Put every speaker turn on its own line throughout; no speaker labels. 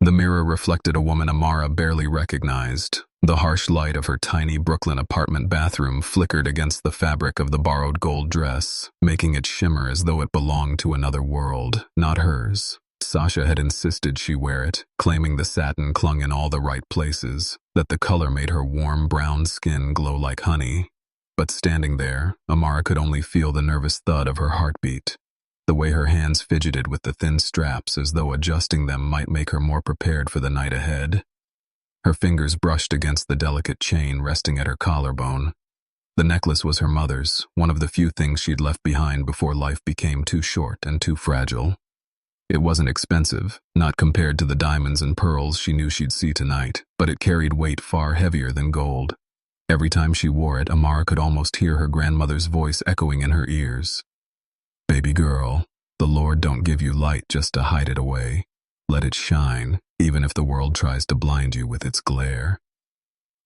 The mirror reflected a woman Amara barely recognized. The harsh light of her tiny Brooklyn apartment bathroom flickered against the fabric of the borrowed gold dress, making it shimmer as though it belonged to another world, not hers. Sasha had insisted she wear it, claiming the satin clung in all the right places, that the color made her warm brown skin glow like honey. But standing there, Amara could only feel the nervous thud of her heartbeat. The way her hands fidgeted with the thin straps as though adjusting them might make her more prepared for the night ahead. Her fingers brushed against the delicate chain resting at her collarbone. The necklace was her mother's, one of the few things she'd left behind before life became too short and too fragile. It wasn't expensive, not compared to the diamonds and pearls she knew she'd see tonight, but it carried weight far heavier than gold. Every time she wore it, Amara could almost hear her grandmother's voice echoing in her ears. "Baby girl, the Lord don't give you light just to hide it away. Let it shine, even if the world tries to blind you with its glare."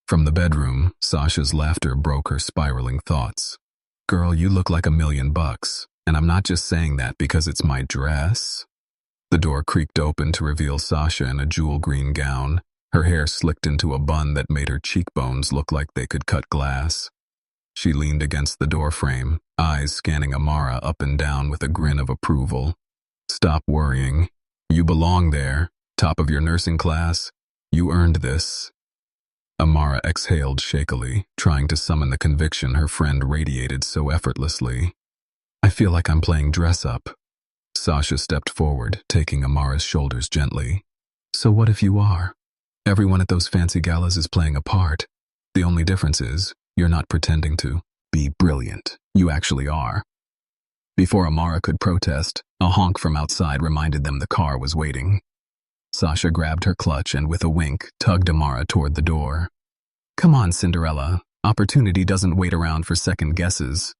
From the bedroom, Sasha's laughter broke her spiraling thoughts. "Girl, you look like $1,000,000, and I'm not just saying that because it's my dress." The door creaked open to reveal Sasha in a jewel-green gown, her hair slicked into a bun that made her cheekbones look like they could cut glass. She leaned against the doorframe, eyes scanning Amara up and down with a grin of approval. "Stop worrying. You belong there, top of your nursing class. You earned this." Amara exhaled shakily, trying to summon the conviction her friend radiated so effortlessly. "I feel like I'm playing dress-up." Sasha stepped forward, taking Amara's shoulders gently. "So what if you are? Everyone at those fancy galas is playing a part. The only difference is, you're not pretending to be brilliant. You actually are." Before Amara could protest, a honk from outside reminded them the car was waiting. Sasha grabbed her clutch and with a wink, tugged Amara toward the door. "Come on, Cinderella. Opportunity doesn't wait around for second guesses."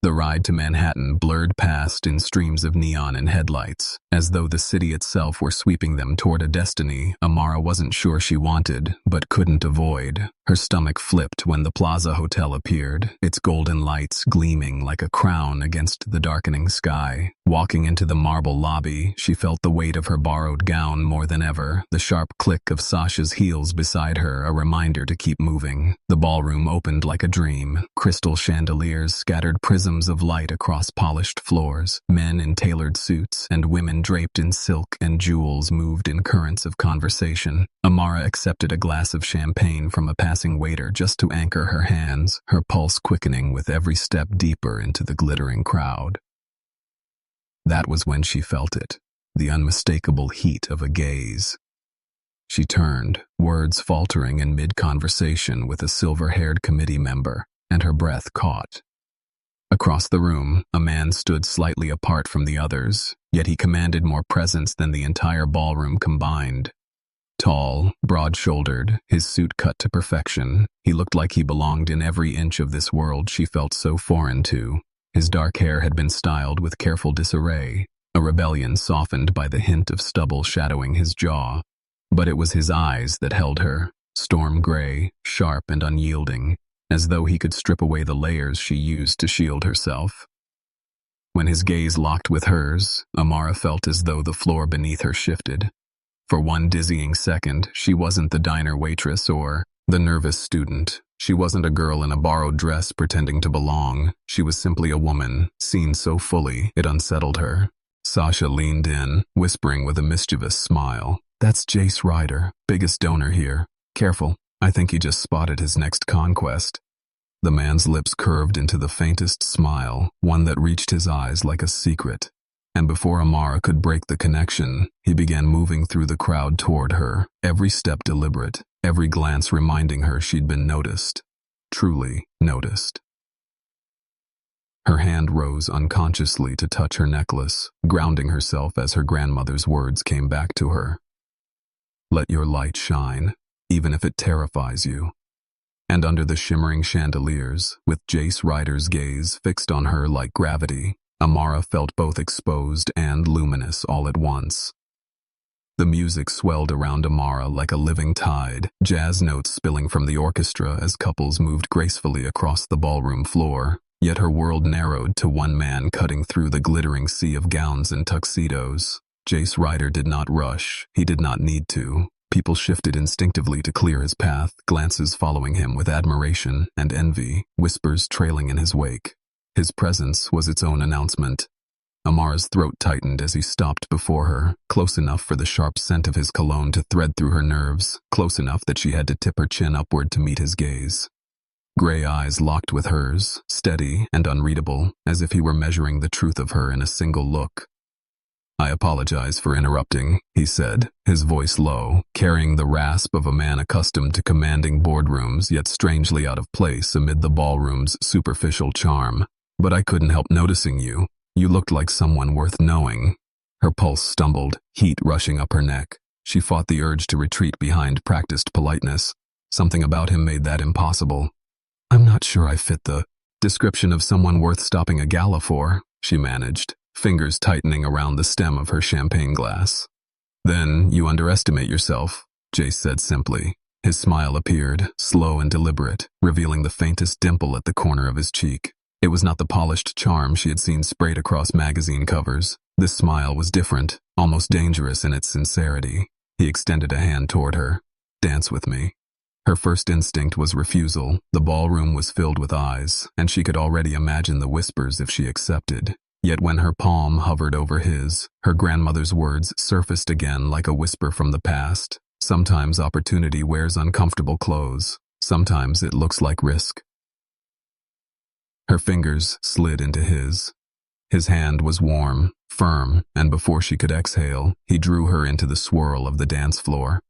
The ride to Manhattan blurred past in streams of neon and headlights, as though the city itself were sweeping them toward a destiny Amara wasn't sure she wanted, but couldn't avoid. Her stomach flipped when the Plaza Hotel appeared, its golden lights gleaming like a crown against the darkening sky. Walking into the marble lobby, she felt the weight of her borrowed gown more than ever, the sharp click of Sasha's heels beside her a reminder to keep moving. The ballroom opened like a dream. Crystal chandeliers scattered prisms of light across polished floors. Men in tailored suits and women draped in silk and jewels moved in currents of conversation. Amara accepted a glass of champagne from a passing waiter just to anchor her hands, her pulse quickening with every step deeper into the glittering crowd. That was when she felt it, the unmistakable heat of a gaze. She turned, words faltering in mid-conversation with a silver-haired committee member, and her breath caught. Across the room, a man stood slightly apart from the others, yet he commanded more presence than the entire ballroom combined. Tall, broad-shouldered, his suit cut to perfection, he looked like he belonged in every inch of this world she felt so foreign to. His dark hair had been styled with careful disarray, a rebellion softened by the hint of stubble shadowing his jaw. But it was his eyes that held her, storm gray, sharp and unyielding, as though he could strip away the layers she used to shield herself. When his gaze locked with hers, Amara felt as though the floor beneath her shifted. For one dizzying second, she wasn't the diner waitress or the nervous student. She wasn't a girl in a borrowed dress pretending to belong. She was simply a woman, seen so fully it unsettled her. Sasha leaned in, whispering with a mischievous smile, "That's Jace Ryder, biggest donor here. Careful, I think he just spotted his next conquest." The man's lips curved into the faintest smile, one that reached his eyes like a secret. And before Amara could break the connection, he began moving through the crowd toward her, every step deliberate, every glance reminding her she'd been noticed. Truly noticed. Her hand rose unconsciously to touch her necklace, grounding herself as her grandmother's words came back to her. "Let your light shine, even if it terrifies you." And under the shimmering chandeliers, with Jace Ryder's gaze fixed on her like gravity, Amara felt both exposed and luminous all at once. The music swelled around Amara like a living tide, jazz notes spilling from the orchestra as couples moved gracefully across the ballroom floor, yet her world narrowed to one man cutting through the glittering sea of gowns and tuxedos. Jace Ryder did not rush. He did not need to. People shifted instinctively to clear his path, glances following him with admiration and envy, whispers trailing in his wake. His presence was its own announcement. Amara's throat tightened as he stopped before her, close enough for the sharp scent of his cologne to thread through her nerves, close enough that she had to tip her chin upward to meet his gaze. Gray eyes locked with hers, steady and unreadable, as if he were measuring the truth of her in a single look. "I apologize for interrupting," he said, his voice low, carrying the rasp of a man accustomed to commanding boardrooms yet strangely out of place amid the ballroom's superficial charm. "But I couldn't help noticing you. You looked like someone worth knowing." Her pulse stumbled, heat rushing up her neck. She fought the urge to retreat behind practiced politeness. Something about him made that impossible. "I'm not sure I fit the description of someone worth stopping a gala for," she managed, fingers tightening around the stem of her champagne glass. "Then you underestimate yourself," Jace said simply. His smile appeared, slow and deliberate, revealing the faintest dimple at the corner of his cheek. It was not the polished charm she had seen sprayed across magazine covers. This smile was different, almost dangerous in its sincerity. He extended a hand toward her. "Dance with me." Her first instinct was refusal. The ballroom was filled with eyes, and she could already imagine the whispers if she accepted. Yet when her palm hovered over his, her grandmother's words surfaced again like a whisper from the past. Sometimes opportunity wears uncomfortable clothes. Sometimes it looks like risk. Her fingers slid into his. His hand was warm, firm, and before she could exhale, he drew her into the swirl of the dance floor.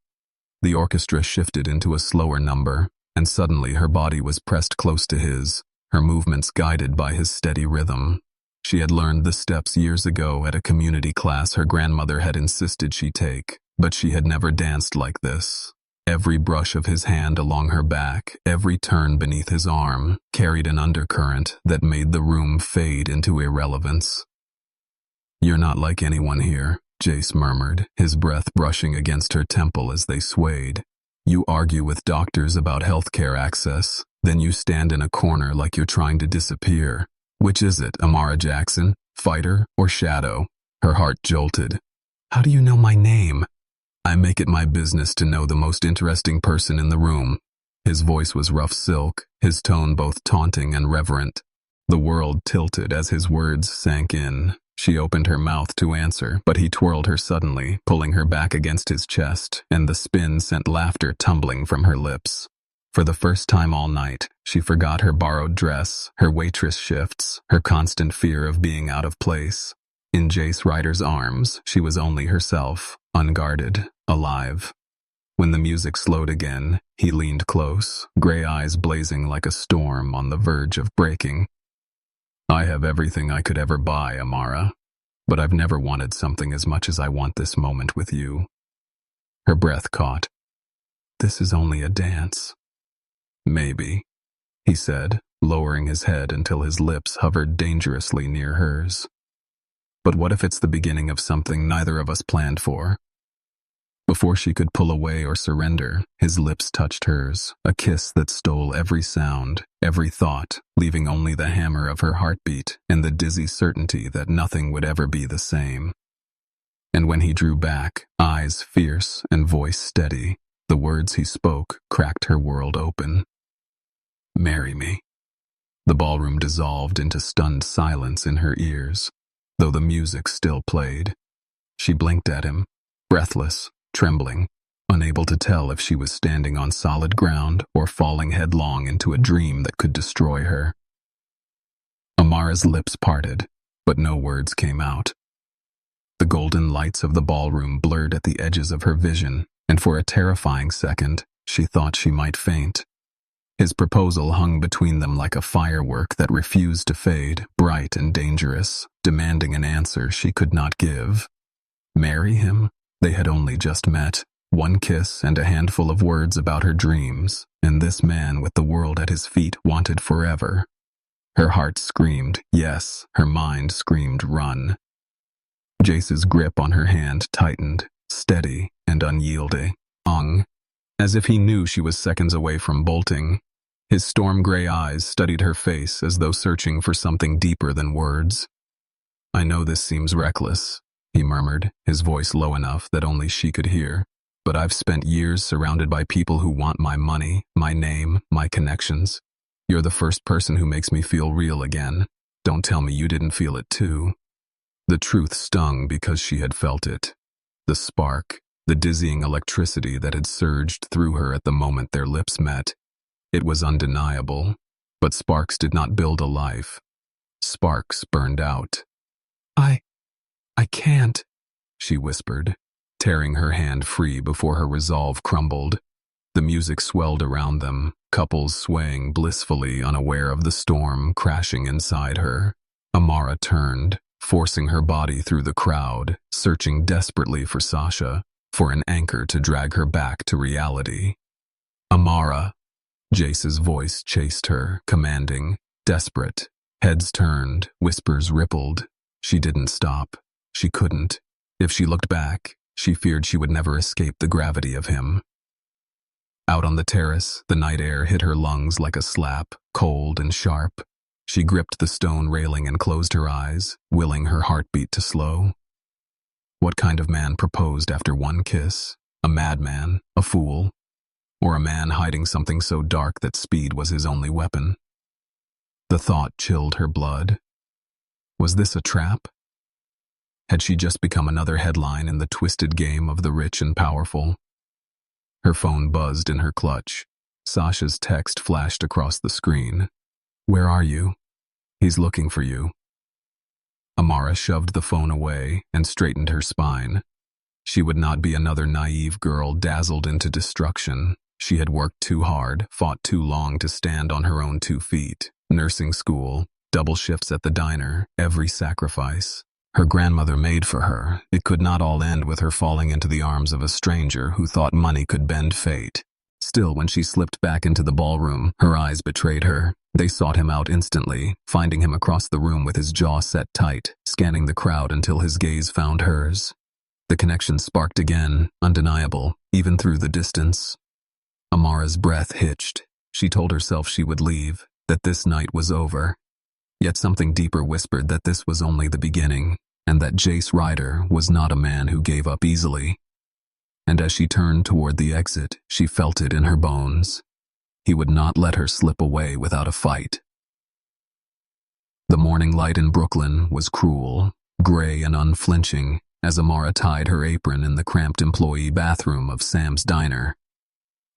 The orchestra shifted into a slower number, and suddenly her body was pressed close to his, her movements guided by his steady rhythm. She had learned the steps years ago at a community class her grandmother had insisted she take, but she had never danced like this. Every brush of his hand along her back, every turn beneath his arm, carried an undercurrent that made the room fade into irrelevance. "You're not like anyone here," Jace murmured, his breath brushing against her temple as they swayed. "You argue with doctors about healthcare access, then you stand in a corner like you're trying to disappear. Which is it, Amara Jackson? Fighter or shadow?" Her heart jolted. "How do you know my name?" "I make it my business to know the most interesting person in the room." His voice was rough silk, his tone both taunting and reverent. The world tilted as his words sank in. She opened her mouth to answer, but he twirled her suddenly, pulling her back against his chest, and the spin sent laughter tumbling from her lips. For the first time all night, she forgot her borrowed dress, her waitress shifts, her constant fear of being out of place. In Jace Ryder's arms, she was only herself, unguarded, alive. When the music slowed again, he leaned close, gray eyes blazing like a storm on the verge of breaking. "I have everything I could ever buy, Amara, but I've never wanted something as much as I want this moment with you." Her breath caught. "This is only a dance." "Maybe," he said, lowering his head until his lips hovered dangerously near hers. "But what if it's the beginning of something neither of us planned for?" Before she could pull away or surrender, his lips touched hers, a kiss that stole every sound, every thought, leaving only the hammer of her heartbeat and the dizzy certainty that nothing would ever be the same. And when he drew back, eyes fierce and voice steady, the words he spoke cracked her world open. "Marry me." The ballroom dissolved into stunned silence in her ears, though the music still played. She blinked at him, breathless, trembling, unable to tell if she was standing on solid ground or falling headlong into a dream that could destroy her. Amara's lips parted, but no words came out. The golden lights of the ballroom blurred at the edges of her vision, and for a terrifying second, she thought she might faint. His proposal hung between them like a firework that refused to fade, bright and dangerous, demanding an answer she could not give. Marry him? They had only just met. One kiss and a handful of words about her dreams, and this man with the world at his feet wanted forever. Her heart screamed, yes, her mind screamed, run. Jace's grip on her hand tightened, steady and unyielding, as if he knew she was seconds away from bolting. His storm-gray eyes studied her face as though searching for something deeper than words. "I know this seems reckless," he murmured, his voice low enough that only she could hear. "But I've spent years surrounded by people who want my money, my name, my connections. You're the first person who makes me feel real again. Don't tell me you didn't feel it too." The truth stung because she had felt it. The spark, the dizzying electricity that had surged through her at the moment their lips met. It was undeniable, but sparks did not build a life. Sparks burned out. I can't," she whispered, tearing her hand free before her resolve crumbled. The music swelled around them, couples swaying blissfully, unaware of the storm crashing inside her. Amara turned, forcing her body through the crowd, searching desperately for Sasha, for an anchor to drag her back to reality. "Amara!" Jace's voice chased her, commanding, desperate. Heads turned, whispers rippled. She didn't stop. She couldn't. If she looked back, she feared she would never escape the gravity of him. Out on the terrace, the night air hit her lungs like a slap, cold and sharp. She gripped the stone railing and closed her eyes, willing her heartbeat to slow. What kind of man proposed after one kiss? A madman? A fool? Or a man hiding something so dark that speed was his only weapon? The thought chilled her blood. Was this a trap? Had she just become another headline in the twisted game of the rich and powerful? Her phone buzzed in her clutch. Sasha's text flashed across the screen. "Where are you? He's looking for you." Amara shoved the phone away and straightened her spine. She would not be another naive girl dazzled into destruction. She had worked too hard, fought too long to stand on her own 2 feet. Nursing school, double shifts at the diner, every sacrifice her grandmother made for her. It could not all end with her falling into the arms of a stranger who thought money could bend fate. Still, when she slipped back into the ballroom, her eyes betrayed her. They sought him out instantly, finding him across the room with his jaw set tight, scanning the crowd until his gaze found hers. The connection sparked again, undeniable, even through the distance. Amara's breath hitched. She told herself she would leave, that this night was over. Yet something deeper whispered that this was only the beginning, and that Jace Ryder was not a man who gave up easily. And as she turned toward the exit, she felt it in her bones. He would not let her slip away without a fight. The morning light in Brooklyn was cruel, gray and unflinching, as Amara tied her apron in the cramped employee bathroom of Sam's diner.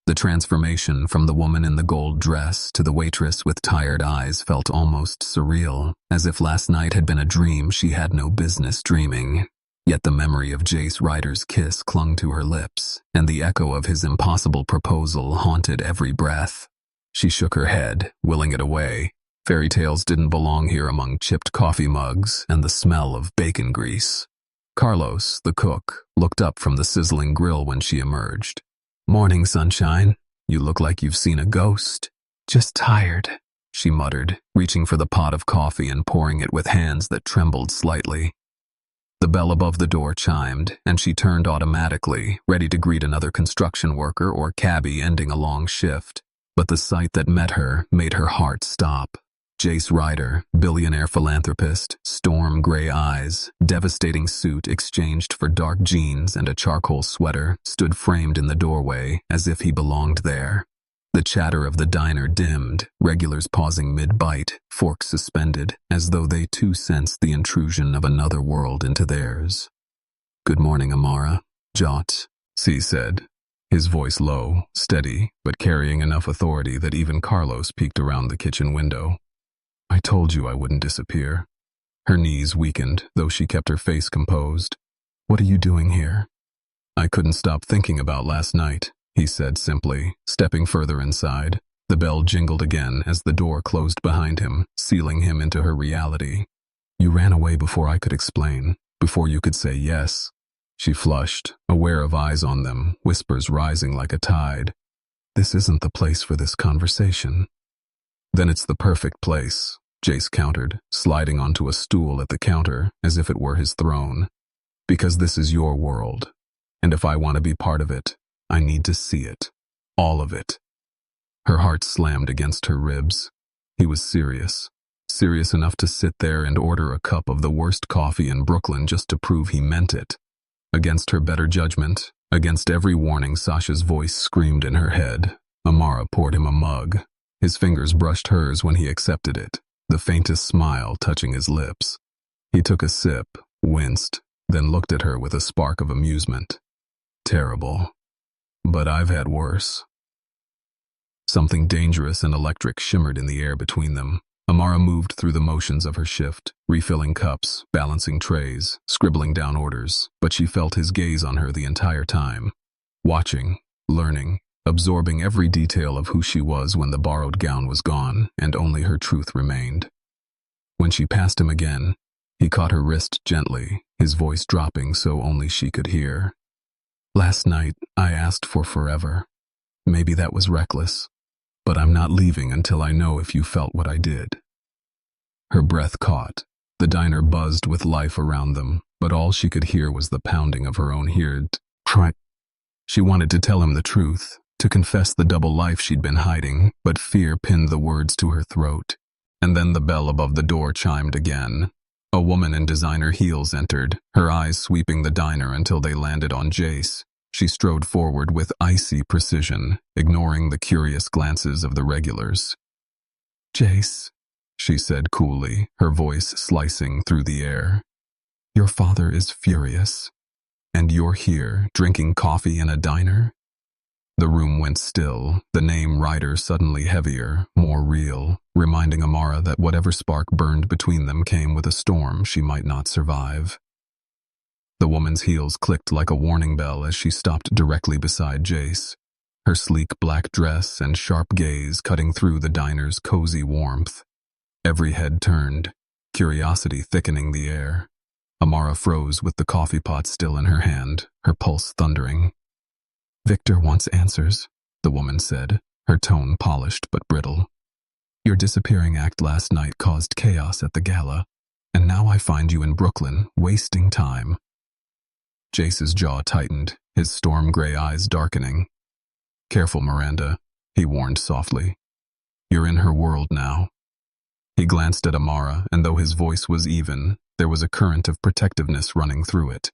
The transformation from the woman in the gold dress to the waitress with tired eyes felt almost surreal, as if last night had been a dream she had no business dreaming. Yet the memory of Jace Ryder's kiss clung to her lips, and the echo of his impossible proposal haunted every breath. She shook her head, willing it away. Fairy tales didn't belong here among chipped coffee mugs and the smell of bacon grease. Carlos, the cook, looked up from the sizzling grill when she emerged. "Morning, sunshine. You look like you've seen a ghost." "Just tired," she muttered, reaching for the pot of coffee and pouring it with hands that trembled slightly. The bell above the door chimed, and she turned automatically, ready to greet another construction worker or cabbie ending a long shift. But the sight that met her made her heart stop. Jace Ryder, billionaire philanthropist, storm gray eyes, devastating suit exchanged for dark jeans and a charcoal sweater, stood framed in the doorway as if he belonged there. The chatter of the diner dimmed, regulars pausing mid-bite, forks suspended, as though they too sensed the intrusion of another world into theirs. "Good morning, Amara." "Jot," C said, his voice low, steady, but carrying enough authority that even Carlos peeked around the kitchen window. "I told you I wouldn't disappear." Her knees weakened, though she kept her face composed. "What are you doing here?" "I couldn't stop thinking about last night," he said simply, stepping further inside. The bell jingled again as the door closed behind him, sealing him into her reality. "You ran away before I could explain, before you could say yes." She flushed, aware of eyes on them, whispers rising like a tide. "This isn't the place for this conversation." "Then it's the perfect place," Jace countered, sliding onto a stool at the counter as if it were his throne. "Because this is your world, and if I want to be part of it, I need to see it. All of it." Her heart slammed against her ribs. He was serious. serious enough to sit there and order a cup of the worst coffee in Brooklyn just to prove he meant it. Against her better judgment, against every warning Sasha's voice screamed in her head, Amara poured him a mug. His fingers brushed hers when he accepted it, the faintest smile touching his lips. He took a sip, winced, then looked at her with a spark of amusement. Terrible. But I've had worse. Something dangerous and electric shimmered in the air between them. Amara moved through the motions of her shift, refilling cups, balancing trays, scribbling down orders, but she felt his gaze on her the entire time. Watching, learning, absorbing every detail of who she was when the borrowed gown was gone and only her truth remained. When she passed him again, he caught her wrist gently, his voice dropping so only she could hear. Last night, I asked for forever. Maybe that was reckless, but I'm not leaving until I know if you felt what I did. Her breath caught. The diner buzzed with life around them, but all she could hear was the pounding of her own heart. She wanted to tell him the truth, to confess the double life she'd been hiding, but fear pinned the words to her throat. And then the bell above the door chimed again. A woman in designer heels entered, her eyes sweeping the diner until they landed on Jace. She strode forward with icy precision, ignoring the curious glances of the regulars. "Jace," she said coolly, her voice slicing through the air. "Your father is furious. And you're here, drinking coffee in a diner?" The room went still, the name Ryder suddenly heavier, more real, reminding Amara that whatever spark burned between them came with a storm she might not survive. The woman's heels clicked like a warning bell as she stopped directly beside Jace, her sleek black dress and sharp gaze cutting through the diner's cozy warmth. Every head turned, curiosity thickening the air. Amara froze with the coffee pot still in her hand, her pulse thundering. "Victor wants answers," the woman said, her tone polished but brittle. "Your disappearing act last night caused chaos at the gala, and now I find you in Brooklyn, wasting time." Jace's jaw tightened, his storm-gray eyes darkening. "Careful, Miranda," he warned softly. "You're in her world now." He glanced at Amara, and though his voice was even, there was a current of protectiveness running through it.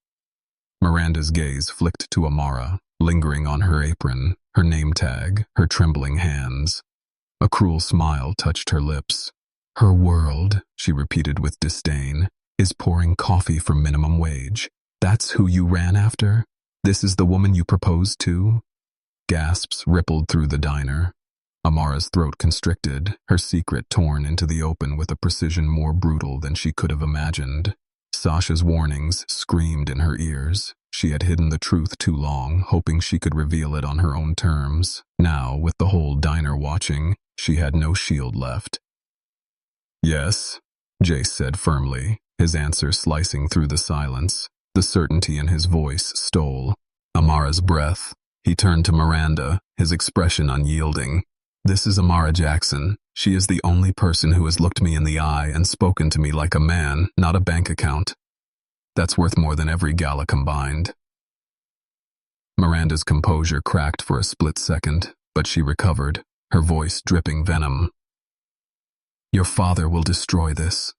Miranda's gaze flicked to Amara, lingering on her apron, her name tag, her trembling hands. A cruel smile touched her lips. "Her world," she repeated with disdain, "is pouring coffee for minimum wage. That's who you ran after? This is the woman you proposed to?" Gasps rippled through the diner. Amara's throat constricted, her secret torn into the open with a precision more brutal than she could have imagined. Sasha's warnings screamed in her ears. She had hidden the truth too long, hoping she could reveal it on her own terms. Now, with the whole diner watching, she had no shield left. "Yes," Jace said firmly, his answer slicing through the silence. The certainty in his voice stole Amara's breath. He turned to Miranda, his expression unyielding. "This is Amara Jackson. She is the only person who has looked me in the eye and spoken to me like a man, not a bank account. That's worth more than every gala combined." Miranda's composure cracked for a split second, but she recovered, her voice dripping venom. "Your father will destroy this.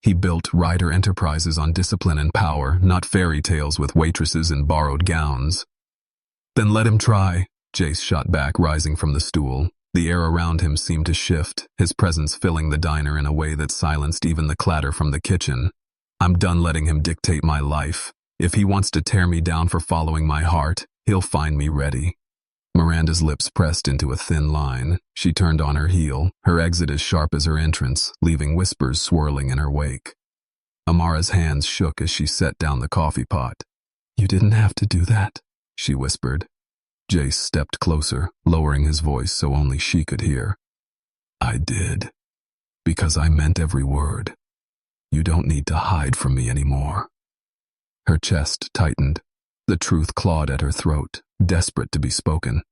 He built Ryder Enterprises on discipline and power, not fairy tales with waitresses and borrowed gowns." "Then let him try," Jace shot back, rising from the stool. The air around him seemed to shift, his presence filling the diner in a way that silenced even the clatter from the kitchen. "I'm done letting him dictate my life. If he wants to tear me down for following my heart, he'll find me ready." Miranda's lips pressed into a thin line. She turned on her heel, her exit as sharp as her entrance, leaving whispers swirling in her wake. Amara's hands shook as she set down the coffee pot. "You didn't have to do that," she whispered. Jace stepped closer, lowering his voice so only she could hear. "I did. Because I meant every word. You don't need to hide from me anymore." Her chest tightened. The truth clawed at her throat, desperate to be spoken.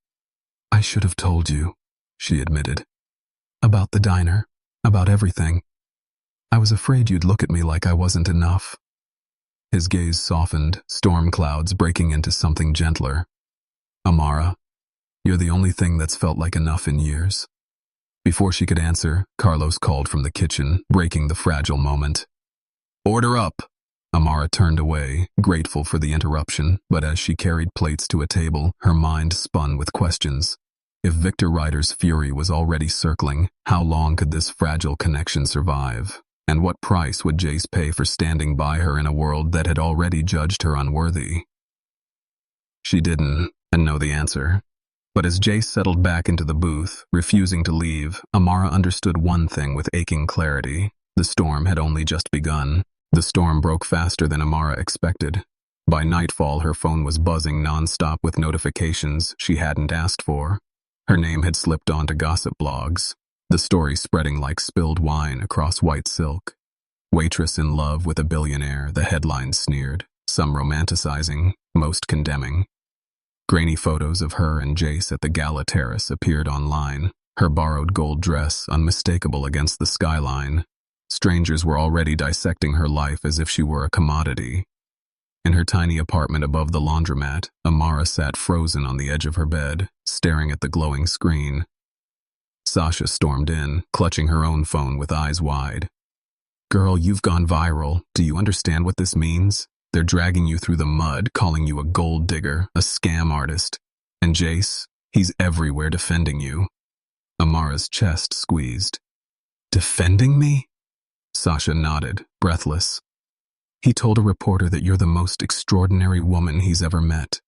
"I should have told you," she admitted. "About the diner, about everything. I was afraid you'd look at me like I wasn't enough." His gaze softened, storm clouds breaking into something gentler. "Amara, you're the only thing that's felt like enough in years. Before she could answer, Carlos called from the kitchen, breaking the fragile moment. "Order up!" Amara turned away, grateful for the interruption, but as she carried plates to a table, her mind spun with questions. If Victor Ryder's fury was already circling, how long could this fragile connection survive? And what price would Jace pay for standing by her in a world that had already judged her unworthy? She didn't know the answer. But as Jace settled back into the booth, refusing to leave, Amara understood one thing with aching clarity. The storm had only just begun. The storm broke faster than Amara expected. By nightfall, her phone was buzzing nonstop with notifications she hadn't asked for. Her name had slipped onto gossip blogs, the story spreading like spilled wine across white silk. "Waitress in love with a billionaire," the headline sneered, some romanticizing, most condemning. Grainy photos of her and Jace at the gala terrace appeared online, her borrowed gold dress unmistakable against the skyline. Strangers were already dissecting her life as if she were a commodity. In her tiny apartment above the laundromat, Amara sat frozen on the edge of her bed, staring at the glowing screen. Sasha stormed in, clutching her own phone with eyes wide. "Girl, you've gone viral. Do you understand what this means? They're dragging you through the mud, calling you a gold digger, a scam artist. And Jace, he's everywhere defending you." Amara's chest squeezed. "Defending me?" Sasha nodded, breathless. "He told a reporter that you're the most extraordinary woman he's ever met,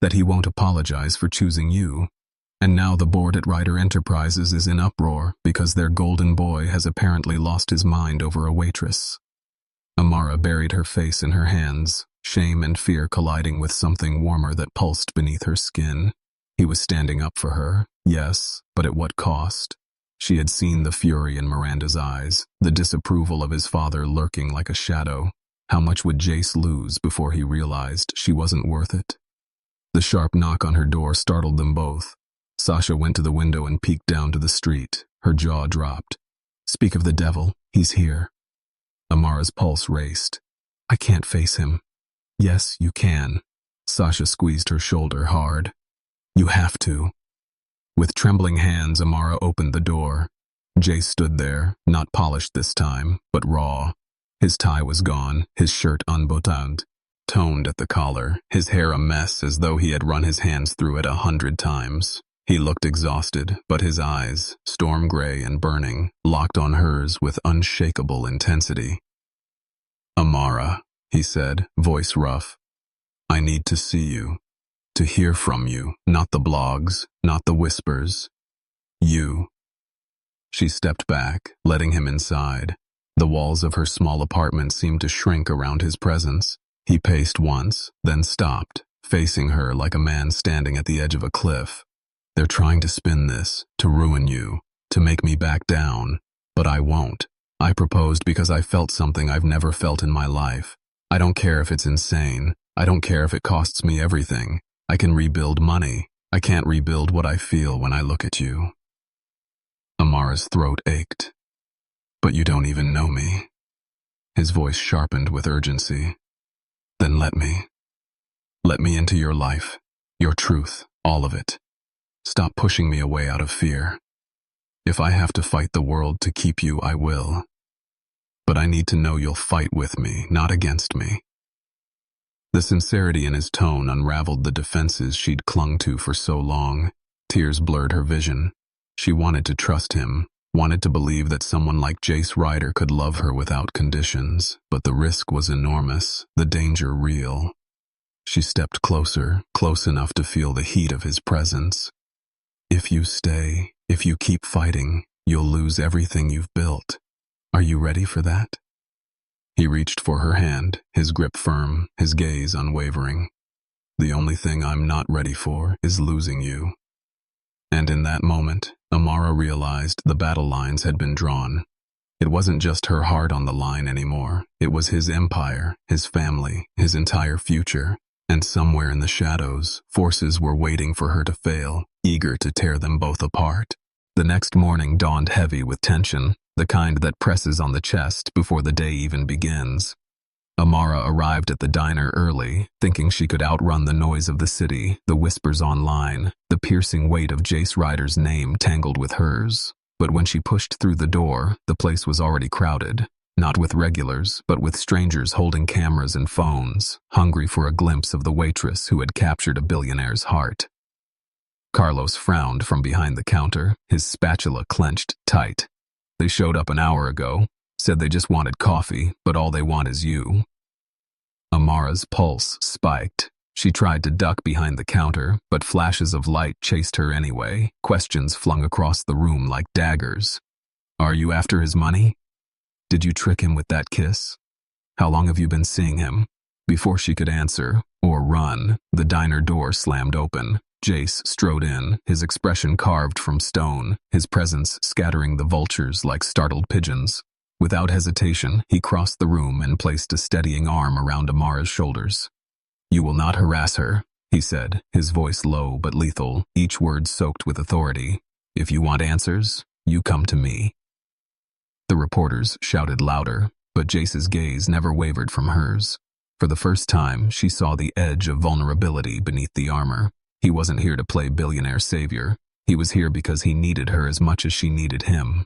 that he won't apologize for choosing you. And now the board at Ryder Enterprises is in uproar because their golden boy has apparently lost his mind over a waitress." Amara buried her face in her hands, shame and fear colliding with something warmer that pulsed beneath her skin. He was standing up for her, yes, but at what cost? She had seen the fury in Miranda's eyes, the disapproval of his father lurking like a shadow. How much would Jace lose before he realized she wasn't worth it? The sharp knock on her door startled them both. Sasha went to the window and peeked down to the street. Her jaw dropped. "Speak of the devil, he's here." Amara's pulse raced. "I can't face him." "Yes, you can." Sasha squeezed her shoulder hard. "You have to." With trembling hands, Amara opened the door. Jace stood there, not polished this time, but raw. His tie was gone, his shirt unbuttoned, toned at the collar, his hair a mess as though he had run his hands through it 100 times. He looked exhausted, but his eyes, storm gray and burning, locked on hers with unshakable intensity. "Amara," he said, voice rough, "I need to see you, to hear from you, not the blogs, not the whispers. You." She stepped back, letting him inside. The walls of her small apartment seemed to shrink around his presence. He paced once, then stopped, facing her like a man standing at the edge of a cliff. "They're trying to spin this, to ruin you, to make me back down, but I won't. I proposed because I felt something I've never felt in my life. I don't care if it's insane. I don't care if it costs me everything. I can rebuild money. I can't rebuild what I feel when I look at you." Amara's throat ached. "But you don't even know me." His voice sharpened with urgency. "Then let me. Let me into your life, your truth, all of it. Stop pushing me away out of fear. If I have to fight the world to keep you, I will. But I need to know you'll fight with me, not against me." The sincerity in his tone unraveled the defenses she'd clung to for so long. Tears blurred her vision. She wanted to trust him, wanted to believe that someone like Jace Ryder could love her without conditions, but the risk was enormous, the danger real. She stepped closer, close enough to feel the heat of his presence. "If you stay, if you keep fighting, you'll lose everything you've built. Are you ready for that?" He reached for her hand, his grip firm, his gaze unwavering. "The only thing I'm not ready for is losing you." And in that moment, Amara realized the battle lines had been drawn. It wasn't just her heart on the line anymore. It was his empire, his family, his entire future. And somewhere in the shadows, forces were waiting for her to fail, eager to tear them both apart. The next morning dawned heavy with tension, the kind that presses on the chest before the day even begins. Amara arrived at the diner early, thinking she could outrun the noise of the city, the whispers online, the piercing weight of Jace Ryder's name tangled with hers. But when she pushed through the door, the place was already crowded, not with regulars, but with strangers holding cameras and phones, hungry for a glimpse of the waitress who had captured a billionaire's heart. Carlos frowned from behind the counter, his spatula clenched tight. They showed up an hour ago, said they just wanted coffee, but all they want is you. Amara's pulse spiked. She tried to duck behind the counter, but flashes of light chased her anyway, questions flung across the room like daggers. Are you after his money? Did you trick him with that kiss? How long have you been seeing him? Before she could answer, or run, the diner door slammed open. Jace strode in, his expression carved from stone, his presence scattering the vultures like startled pigeons. Without hesitation, he crossed the room and placed a steadying arm around Amara's shoulders. You will not harass her, he said, his voice low but lethal, each word soaked with authority. If you want answers, you come to me. The reporters shouted louder, but Jace's gaze never wavered from hers. For the first time, she saw the edge of vulnerability beneath the armor. He wasn't here to play billionaire savior. He was here because he needed her as much as she needed him.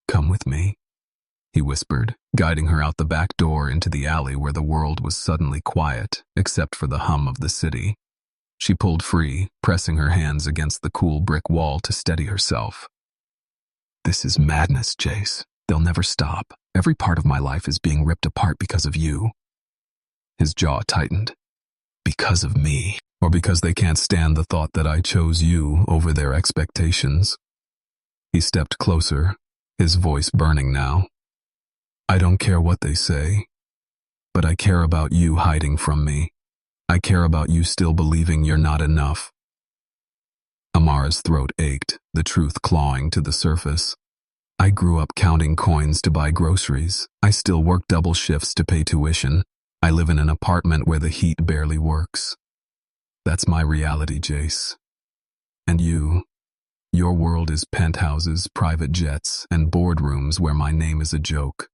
Come with me, he whispered, guiding her out the back door into the alley where the world was suddenly quiet, except for the hum of the city. She pulled free, pressing her hands against the cool brick wall to steady herself. This is madness, Jace. They'll never stop. Every part of my life is being ripped apart because of you. His jaw tightened. Because of me. Or because they can't stand the thought that I chose you over their expectations. He stepped closer, his voice burning now. I don't care what they say, but I care about you hiding from me. I care about you still believing you're not enough. Amara's throat ached, the truth clawing to the surface. I grew up counting coins to buy groceries. I still work double shifts to pay tuition. I live in an apartment where the heat barely works. That's my reality, Jace. And you, your world is penthouses, private jets, and boardrooms where my name is a joke.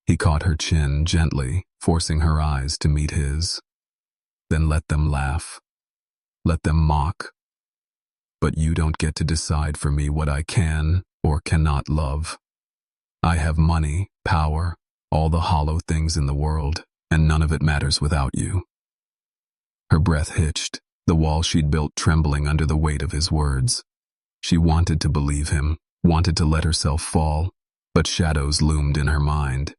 He caught her chin gently, forcing her eyes to meet his. Then let them laugh. Let them mock. But you don't get to decide for me what I can or cannot love. I have money, power, all the hollow things in the world, and none of it matters without you. Her breath hitched, the wall she'd built trembling under the weight of his words. She wanted to believe him, wanted to let herself fall, but shadows loomed in her mind.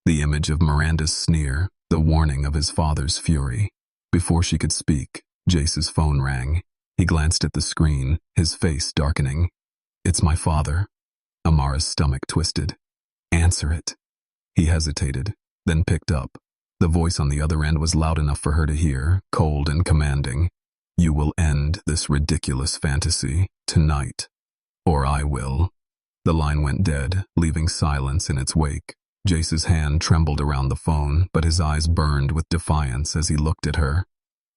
The image of Miranda's sneer, the warning of his father's fury. Before she could speak, Jace's phone rang. He glanced at the screen, his face darkening. It's my father. Amara's stomach twisted. Answer it. He hesitated, then picked up. The voice on the other end was loud enough for her to hear, cold and commanding. You will end this ridiculous fantasy tonight, or I will. The line went dead, leaving silence in its wake. Jace's hand trembled around the phone, but his eyes burned with defiance as he looked at her.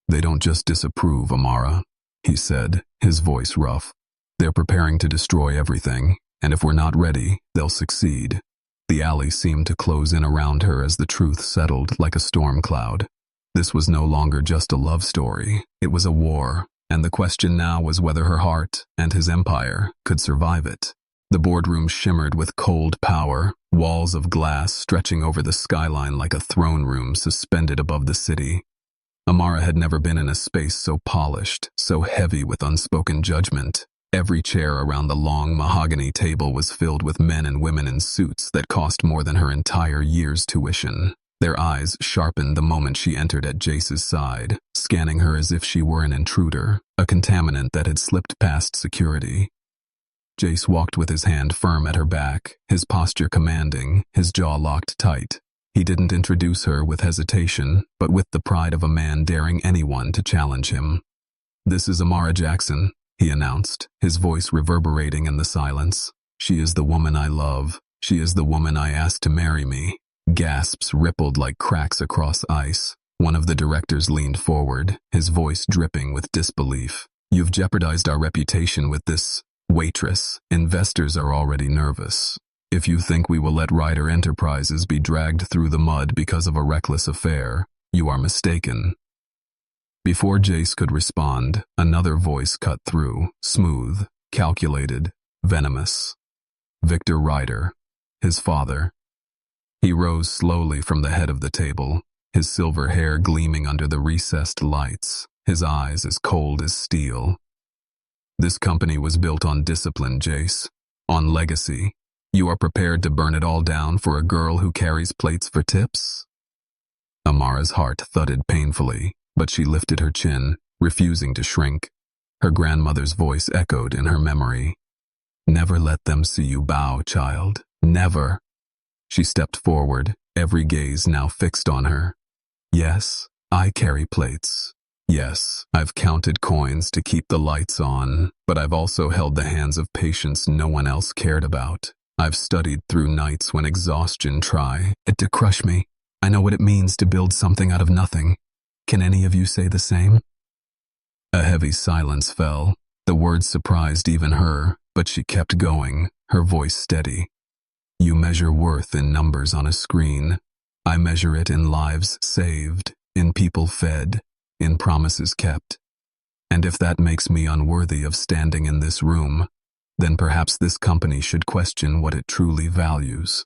They don't just disapprove, Amara, he said, his voice rough. They're preparing to destroy everything, and if we're not ready, they'll succeed. The alley seemed to close in around her as the truth settled like a storm cloud. This was no longer just a love story, it was a war, and the question now was whether her heart and his empire could survive it. The boardroom shimmered with cold power, walls of glass stretching over the skyline like a throne room suspended above the city. Amara had never been in a space so polished, so heavy with unspoken judgment. Every chair around the long mahogany table was filled with men and women in suits that cost more than her entire year's tuition. Their eyes sharpened the moment she entered at Jace's side, scanning her as if she were an intruder, a contaminant that had slipped past security. Jace walked with his hand firm at her back, his posture commanding, his jaw locked tight. He didn't introduce her with hesitation, but with the pride of a man daring anyone to challenge him. This is Amara Jackson, he announced, his voice reverberating in the silence. She is the woman I love. She is the woman I asked to marry me. Gasps rippled like cracks across ice. One of the directors leaned forward, his voice dripping with disbelief. You've jeopardized our reputation with this waitress. Investors are already nervous. If you think we will let Ryder Enterprises be dragged through the mud because of a reckless affair, you are mistaken. Before Jace could respond, another voice cut through, smooth, calculated, venomous. Victor Ryder, his father. He rose slowly from the head of the table, his silver hair gleaming under the recessed lights, his eyes as cold as steel. This company was built on discipline, Jace, on legacy. You are prepared to burn it all down for a girl who carries plates for tips? Amara's heart thudded painfully, but she lifted her chin, refusing to shrink. Her grandmother's voice echoed in her memory. Never let them see you bow, child. Never. She stepped forward, every gaze now fixed on her. Yes, I carry plates. Yes, I've counted coins to keep the lights on, but I've also held the hands of patients no one else cared about. I've studied through nights when exhaustion tried to crush me. I know what it means to build something out of nothing. Can any of you say the same? A heavy silence fell. The words surprised even her, but she kept going, her voice steady. You measure worth in numbers on a screen. I measure it in lives saved, in people fed, in promises kept. And if that makes me unworthy of standing in this room, then perhaps this company should question what it truly values.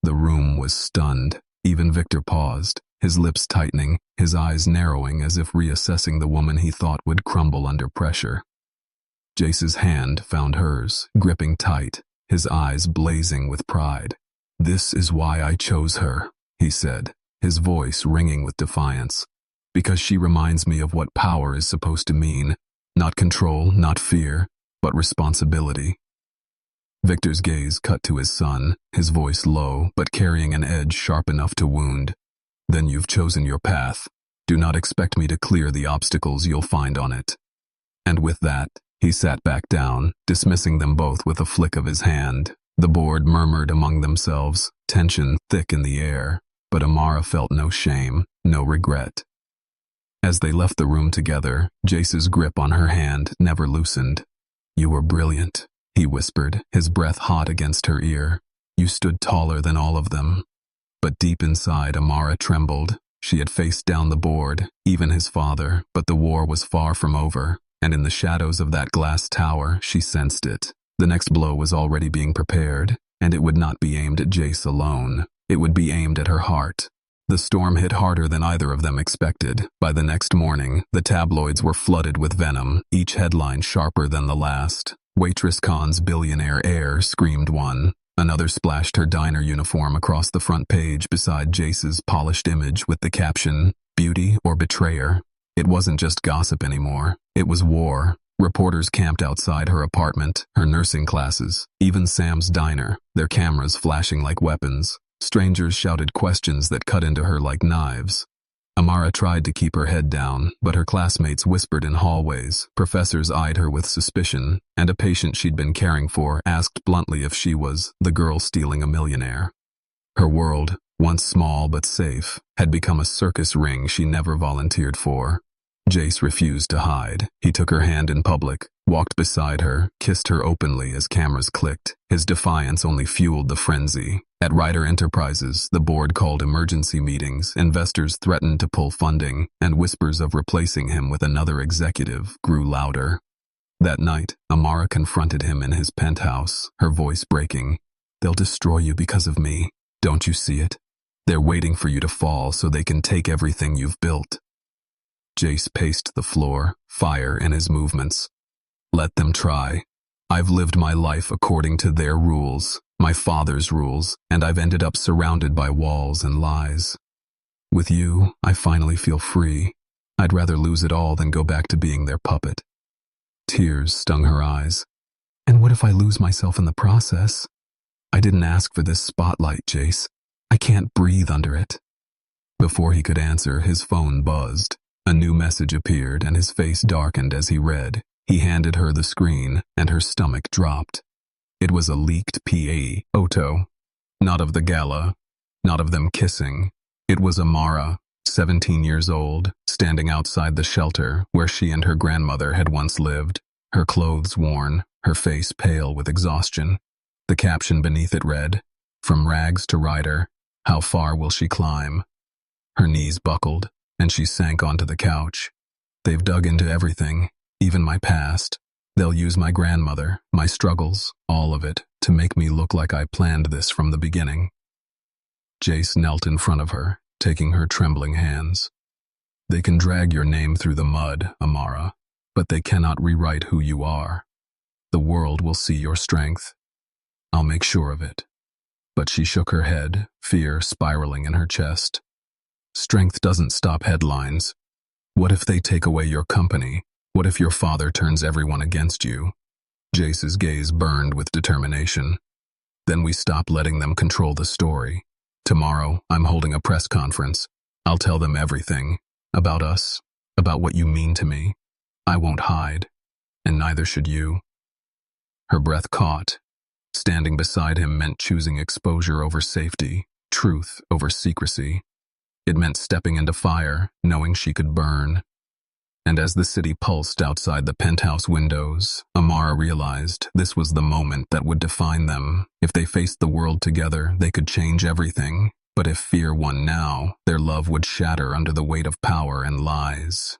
The room was stunned. Even Victor paused, his lips tightening, his eyes narrowing as if reassessing the woman he thought would crumble under pressure. Jace's hand found hers, gripping tight, his eyes blazing with pride. This is why I chose her, he said, his voice ringing with defiance. Because she reminds me of what power is supposed to mean. Not control, not fear, but responsibility. Victor's gaze cut to his son, his voice low, but carrying an edge sharp enough to wound. Then you've chosen your path. Do not expect me to clear the obstacles you'll find on it. And with that, he sat back down, dismissing them both with a flick of his hand. The board murmured among themselves, tension thick in the air, but Amara felt no shame, no regret. As they left the room together, Jace's grip on her hand never loosened. You were brilliant, he whispered, his breath hot against her ear. You stood taller than all of them. But deep inside, Amara trembled. She had faced down the board, even his father, but the war was far from over, and in the shadows of that glass tower, she sensed it. The next blow was already being prepared, and it would not be aimed at Jace alone. It would be aimed at her heart. The storm hit harder than either of them expected. By the next morning, the tabloids were flooded with venom, each headline sharper than the last. Waitress cons billionaire heir, screamed one. Another splashed her diner uniform across the front page beside Jace's polished image with the caption, Beauty or Betrayer. It wasn't just gossip anymore. It was war. Reporters camped outside her apartment, her nursing classes, even Sam's diner, their cameras flashing like weapons. Strangers shouted questions that cut into her like knives. Amara tried to keep her head down, but her classmates whispered in hallways, professors eyed her with suspicion, and a patient she'd been caring for asked bluntly if she was the girl stealing a millionaire. Her world, once small but safe, had become a circus ring she never volunteered for. Jace refused to hide. He took her hand in public, walked beside her, kissed her openly as cameras clicked. His defiance only fueled the frenzy. At Ryder Enterprises, the board called emergency meetings, investors threatened to pull funding, and whispers of replacing him with another executive grew louder. That night, Amara confronted him in his penthouse, her voice breaking. They'll destroy you because of me. Don't you see it? They're waiting for you to fall so they can take everything you've built. Jace paced the floor, fire in his movements. Let them try. I've lived my life according to their rules, my father's rules, and I've ended up surrounded by walls and lies. With you, I finally feel free. I'd rather lose it all than go back to being their puppet. Tears stung her eyes. And what if I lose myself in the process? I didn't ask for this spotlight, Jace. I can't breathe under it. Before he could answer, his phone buzzed. A new message appeared and his face darkened as he read. He handed her the screen and her stomach dropped. It was a leaked PA photo. Not of the gala, not of them kissing. It was Amara, 17 years old, standing outside the shelter where she and her grandmother had once lived, her clothes worn, her face pale with exhaustion. The caption beneath it read, From rags to Ryder, how far will she climb? Her knees buckled, and she sank onto the couch. They've dug into everything, even my past. They'll use my grandmother, my struggles, all of it, to make me look like I planned this from the beginning. Jace knelt in front of her, taking her trembling hands. They can drag your name through the mud, Amara, but they cannot rewrite who you are. The world will see your strength. I'll make sure of it. But she shook her head, fear spiraling in her chest. Strength doesn't stop headlines. What if they take away your company? What if your father turns everyone against you? Jace's gaze burned with determination. Then we stop letting them control the story. Tomorrow, I'm holding a press conference. I'll tell them everything. About us. About what you mean to me. I won't hide. And neither should you. Her breath caught. Standing beside him meant choosing exposure over safety, truth over secrecy. It meant stepping into fire, knowing she could burn. And as the city pulsed outside the penthouse windows, Amara realized this was the moment that would define them. If they faced the world together, they could change everything. But if fear won now, their love would shatter under the weight of power and lies.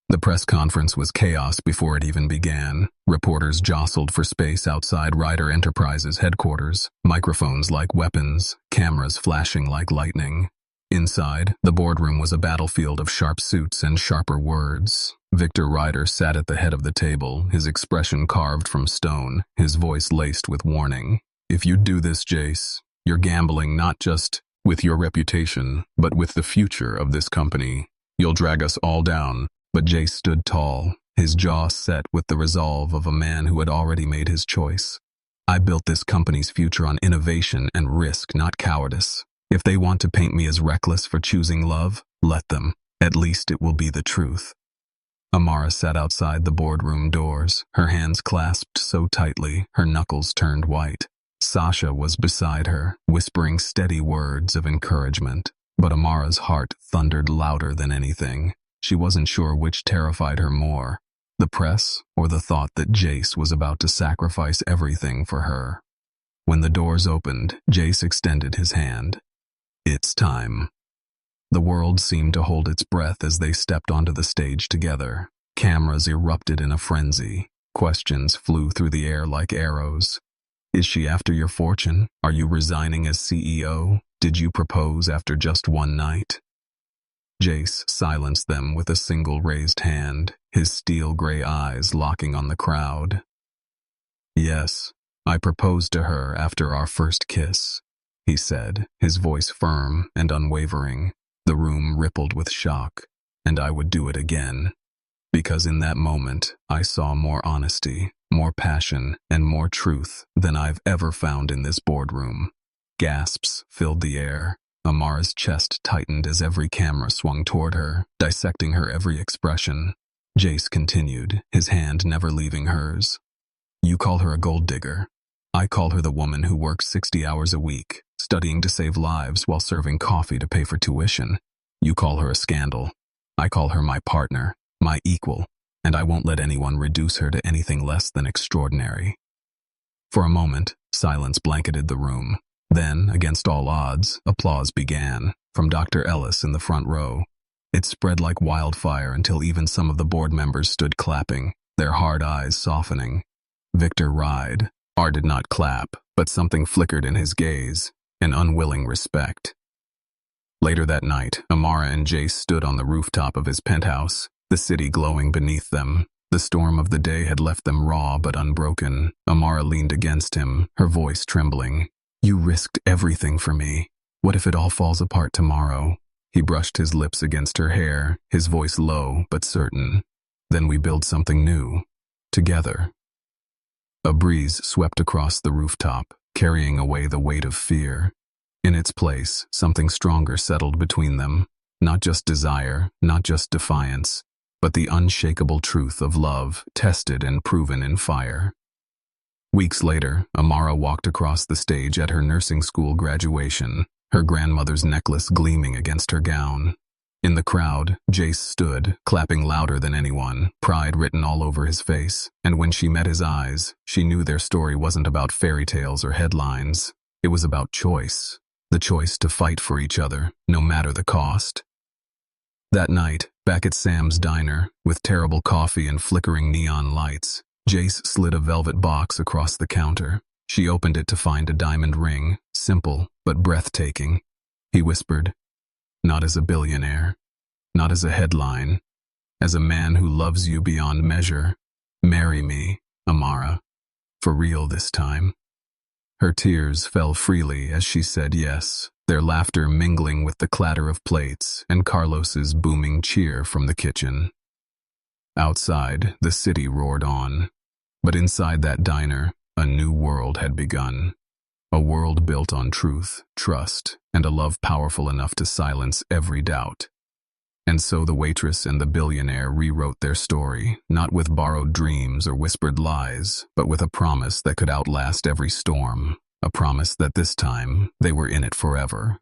The press conference was chaos before it even began. Reporters jostled for space outside Ryder Enterprises headquarters, microphones like weapons, cameras flashing like lightning. Inside, the boardroom was a battlefield of sharp suits and sharper words. Victor Ryder sat at the head of the table, his expression carved from stone, his voice laced with warning. If you do this, Jace, you're gambling not just with your reputation, but with the future of this company. You'll drag us all down. But Jace stood tall, his jaw set with the resolve of a man who had already made his choice. I built this company's future on innovation and risk, not cowardice. If they want to paint me as reckless for choosing love, let them. At least it will be the truth. Amara sat outside the boardroom doors, her hands clasped so tightly, her knuckles turned white. Sasha was beside her, whispering steady words of encouragement. But Amara's heart thundered louder than anything. She wasn't sure which terrified her more, the press or the thought that Jace was about to sacrifice everything for her. When the doors opened, Jace extended his hand. It's time. The world seemed to hold its breath as they stepped onto the stage together. Cameras erupted in a frenzy. Questions flew through the air like arrows. Is she after your fortune? Are you resigning as CEO? Did you propose after just one night? Jace silenced them with a single raised hand, his steel-gray eyes locking on the crowd. Yes, I proposed to her after our first kiss, he said, his voice firm and unwavering. The room rippled with shock, and I would do it again. Because in that moment, I saw more honesty, more passion, and more truth than I've ever found in this boardroom. Gasps filled the air. Amara's chest tightened as every camera swung toward her, dissecting her every expression. Jace continued, his hand never leaving hers. You call her a gold digger. I call her the woman who works 60 hours a week, studying to save lives while serving coffee to pay for tuition. You call her a scandal. I call her my partner, my equal, and I won't let anyone reduce her to anything less than extraordinary. For a moment, silence blanketed the room. Then, against all odds, applause began, from Dr. Ellis in the front row. It spread like wildfire until even some of the board members stood clapping, their hard eyes softening. Victor Ryder did not clap, but something flickered in his gaze, an unwilling respect. Later that night, Amara and Jace stood on the rooftop of his penthouse, the city glowing beneath them. The storm of the day had left them raw but unbroken. Amara leaned against him, her voice trembling. You risked everything for me. What if it all falls apart tomorrow? He brushed his lips against her hair, his voice low but certain. Then we build something new. Together. A breeze swept across the rooftop, carrying away the weight of fear. In its place, something stronger settled between them. Not just desire, not just defiance, but the unshakable truth of love, tested and proven in fire. Weeks later, Amara walked across the stage at her nursing school graduation, her grandmother's necklace gleaming against her gown. In the crowd, Jace stood, clapping louder than anyone, pride written all over his face, and when she met his eyes, she knew their story wasn't about fairy tales or headlines. It was about choice, the choice to fight for each other, no matter the cost. That night, back at Sam's diner, with terrible coffee and flickering neon lights, Jace slid a velvet box across the counter. She opened it to find a diamond ring, simple but breathtaking. He whispered, "Not as a billionaire, not as a headline, as a man who loves you beyond measure. Marry me, Amara, for real this time." Her tears fell freely as she said yes, their laughter mingling with the clatter of plates and Carlos's booming cheer from the kitchen. Outside, the city roared on, but inside that diner, a new world had begun. A world built on truth, trust, and a love powerful enough to silence every doubt. And so the waitress and the billionaire rewrote their story, not with borrowed dreams or whispered lies, but with a promise that could outlast every storm, a promise that this time they were in it forever.